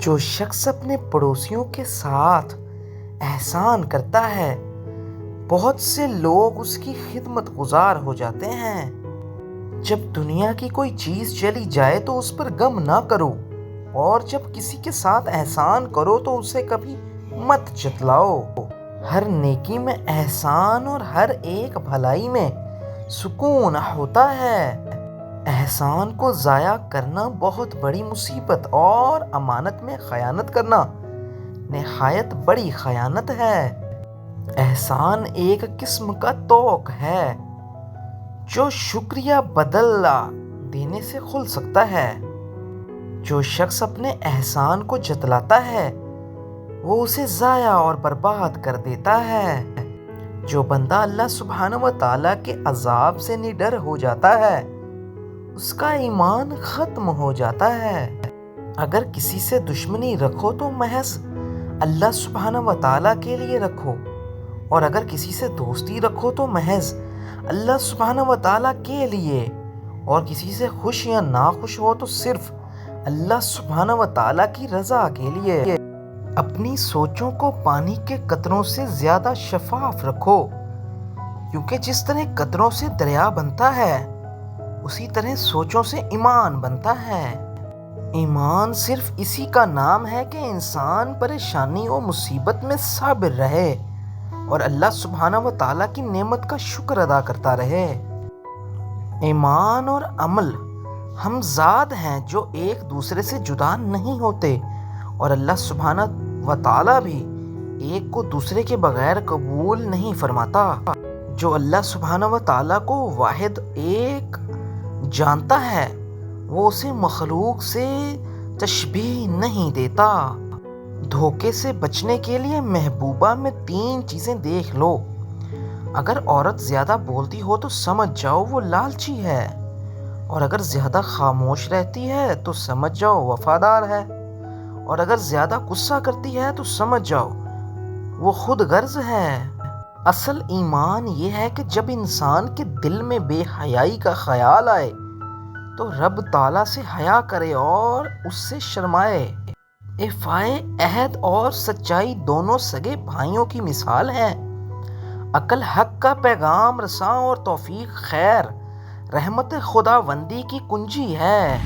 جو شخص اپنے پڑوسیوں کے ساتھ احسان کرتا ہے، بہت سے لوگ اس کی خدمت گزار ہو جاتے ہیں۔ جب دنیا کی کوئی چیز چلی جائے تو اس پر غم نہ کرو، اور جب کسی کے ساتھ احسان کرو تو اسے کبھی مت جتلاؤ۔ ہر نیکی میں احسان اور ہر ایک بھلائی میں سکون ہوتا ہے۔ احسان کو ضائع کرنا بہت بڑی مصیبت اور امانت میں خیانت کرنا نہایت بڑی خیانت ہے۔ احسان ایک قسم کا طوق ہے جو شکریہ بدلہ دینے سے کھل سکتا ہے۔ جو شخص اپنے احسان کو جتلاتا ہے وہ اسے ضائع اور برباد کر دیتا ہے۔ جو بندہ اللہ سبحانہ و تعالیٰ کے عذاب سے نڈر ہو جاتا ہے اس کا ایمان ختم ہو جاتا ہے۔ اگر کسی سے دشمنی رکھو تو محض اللہ سبحانہ و تعالیٰ کے لیے رکھو، اور اگر کسی سے دوستی رکھو تو محض اللہ سبحانہ و تعالیٰ کے لیے، اور کسی سے خوش یا ناخوش ہو تو صرف اللہ سبحانہ و تعالیٰ کی رضا کے لیے۔ اپنی سوچوں کو پانی کے قطروں سے زیادہ شفاف رکھو، کیونکہ جس طرح قطروں سے دریا بنتا ہے اسی طرح سوچوں سے ایمان بنتا ہے۔ ایمان صرف اسی کا نام ہے کہ انسان پریشانی و مصیبت میں صابر رہے اور اللہ سبحانہ و تعالیٰ کی نعمت کا شکر ادا کرتا رہے۔ ایمان اور عمل ہم ذات ہیں جو ایک دوسرے سے جدا نہیں ہوتے، اور اللہ سبحانہ و تعالیٰ بھی ایک کو دوسرے کے بغیر قبول نہیں فرماتا۔ جو اللہ سبحانہ و تعالیٰ کو واحد ایک جانتا ہے وہ اسے مخلوق سے تشبیہ نہیں دیتا۔ دھوکے سے بچنے کے لیے محبوبہ میں 3 چیزیں دیکھ لو۔ اگر عورت زیادہ بولتی ہو تو سمجھ جاؤ وہ لالچی ہے، اور اگر زیادہ خاموش رہتی ہے تو سمجھ جاؤ وفادار ہے، اور اگر زیادہ غصہ کرتی ہے تو سمجھ جاؤ وہ خود غرض ہے۔ اصل ایمان یہ ہے کہ جب انسان کے دل میں بے حیائی کا خیال آئے تو رب تعالیٰ سے حیا کرے اور اس سے شرمائے۔ ایفائے عہد اور سچائی دونوں سگے بھائیوں کی مثال ہیں۔ عقل حق کا پیغام رساں اور توفیق خیر رحمت خداوندی کی کنجی ہے۔